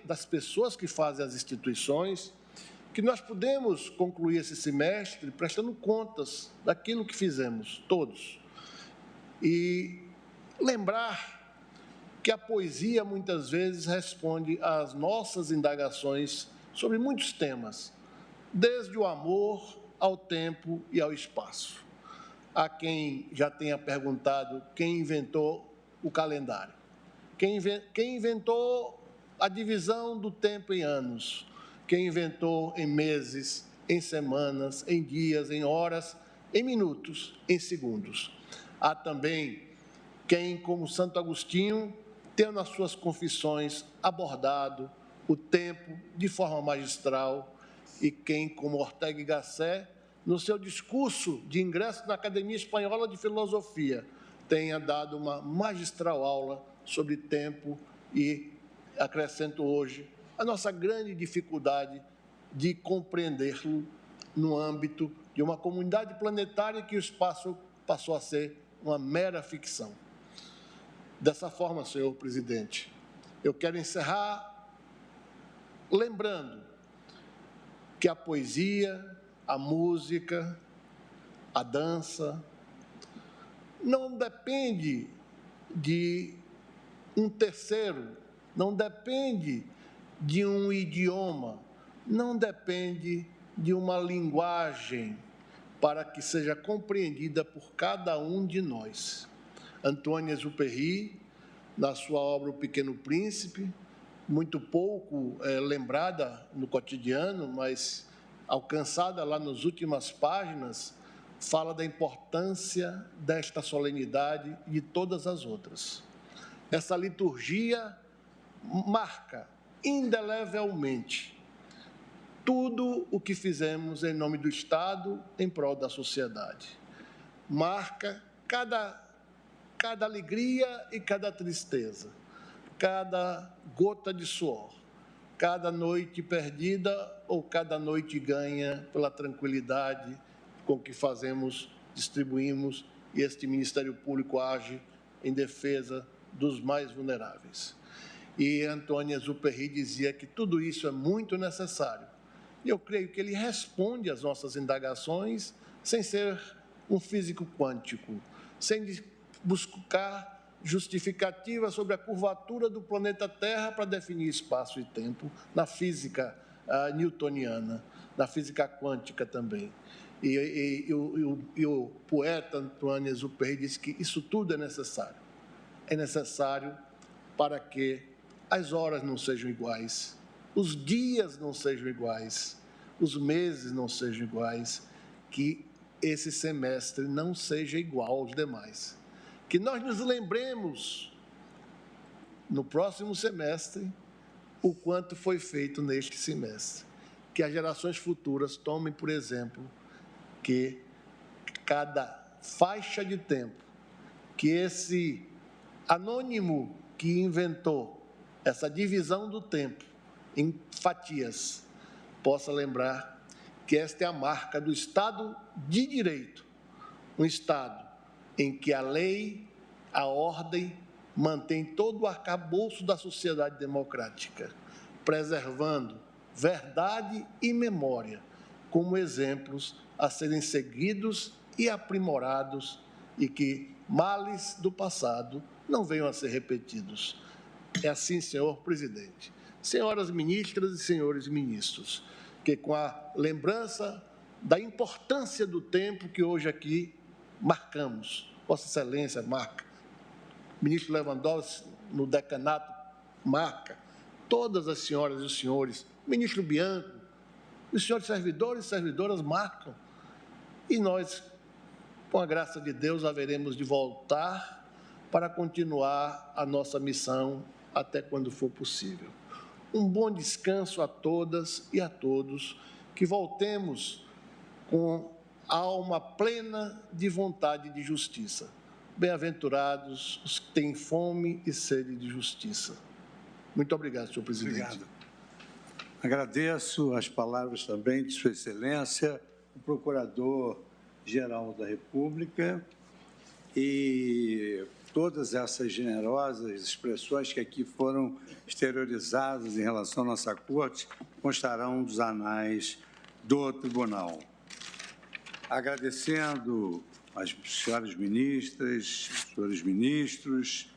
das pessoas que fazem as instituições, que nós podemos concluir esse semestre prestando contas daquilo que fizemos, todos. E lembrar que a poesia, muitas vezes, responde às nossas indagações sobre muitos temas, desde o amor ao tempo e ao espaço. Há quem já tenha perguntado quem inventou o calendário, quem inventou a divisão do tempo em anos, quem inventou em meses, em semanas, em dias, em horas, em minutos, em segundos. Há também quem, como Santo Agostinho, tenha nas suas confissões abordado o tempo de forma magistral, e quem, como Ortega y Gasset, no seu discurso de ingresso na Academia Espanhola de Filosofia, tenha dado uma magistral aula sobre tempo e, acrescento hoje, a nossa grande dificuldade de compreendê-lo no âmbito de uma comunidade planetária que o espaço passou a ser uma mera ficção. Dessa forma, senhor presidente, eu quero encerrar lembrando que a poesia, a música, a dança, não depende de um terceiro, não depende de um idioma, não depende de uma linguagem para que seja compreendida por cada um de nós. Saint-Exupéry, na sua obra O Pequeno Príncipe, muito pouco lembrada no cotidiano, mas alcançada lá nas últimas páginas, fala da importância desta solenidade e de todas as outras. Essa liturgia marca indelevelmente tudo o que fizemos em nome do Estado em prol da sociedade. Marca cada alegria e cada tristeza, cada gota de suor, cada noite perdida ou cada noite ganha pela tranquilidade com que fazemos, distribuímos, e este Ministério Público age em defesa dos mais vulneráveis. E Saint-Exupéry dizia que tudo isso é muito necessário. E eu creio que ele responde às nossas indagações sem ser um físico quântico, sem buscar justificativa sobre a curvatura do planeta Terra para definir espaço e tempo na física newtoniana, na física quântica também. E o poeta Saint-Exupéry disse que isso tudo é necessário. É necessário para que as horas não sejam iguais, os dias não sejam iguais, os meses não sejam iguais, que esse semestre não seja igual aos demais. Que nós nos lembremos, no próximo semestre, o quanto foi feito neste semestre. Que as gerações futuras tomem, por exemplo, que cada faixa de tempo, que esse anônimo que inventou essa divisão do tempo em fatias, possa lembrar que esta é a marca do Estado de Direito, um Estado em que a lei, a ordem, mantém todo o arcabouço da sociedade democrática, preservando verdade e memória como exemplos a serem seguidos e aprimorados, e que males do passado não venham a ser repetidos. É assim, senhor presidente. Senhoras ministras e senhores ministros, que com a lembrança da importância do tempo que hoje aqui marcamos, Vossa Excelência marca, ministro Lewandowski no decanato marca, todas as senhoras e os senhores, ministro Bianco, os senhores servidores e servidoras marcam, e nós, com a graça de Deus, haveremos de voltar para continuar a nossa missão até quando for possível. Um bom descanso a todas e a todos, que voltemos com a alma plena de vontade de justiça. Bem-aventurados os que têm fome e sede de justiça. Muito obrigado, senhor presidente. Obrigado. Agradeço as palavras também de Sua Excelência, o Procurador-Geral da República, e todas essas generosas expressões que aqui foram exteriorizadas em relação à nossa Corte constarão dos anais do Tribunal. Agradecendo às senhoras ministras, senhores ministros,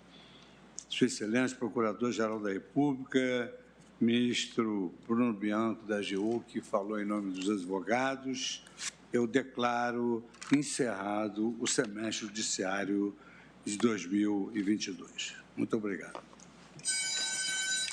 Sua Excelência, Procurador-Geral da República, ministro Bruno Bianco, da AGU, que falou em nome dos advogados, eu declaro encerrado o semestre judiciário de 2022. Muito obrigado.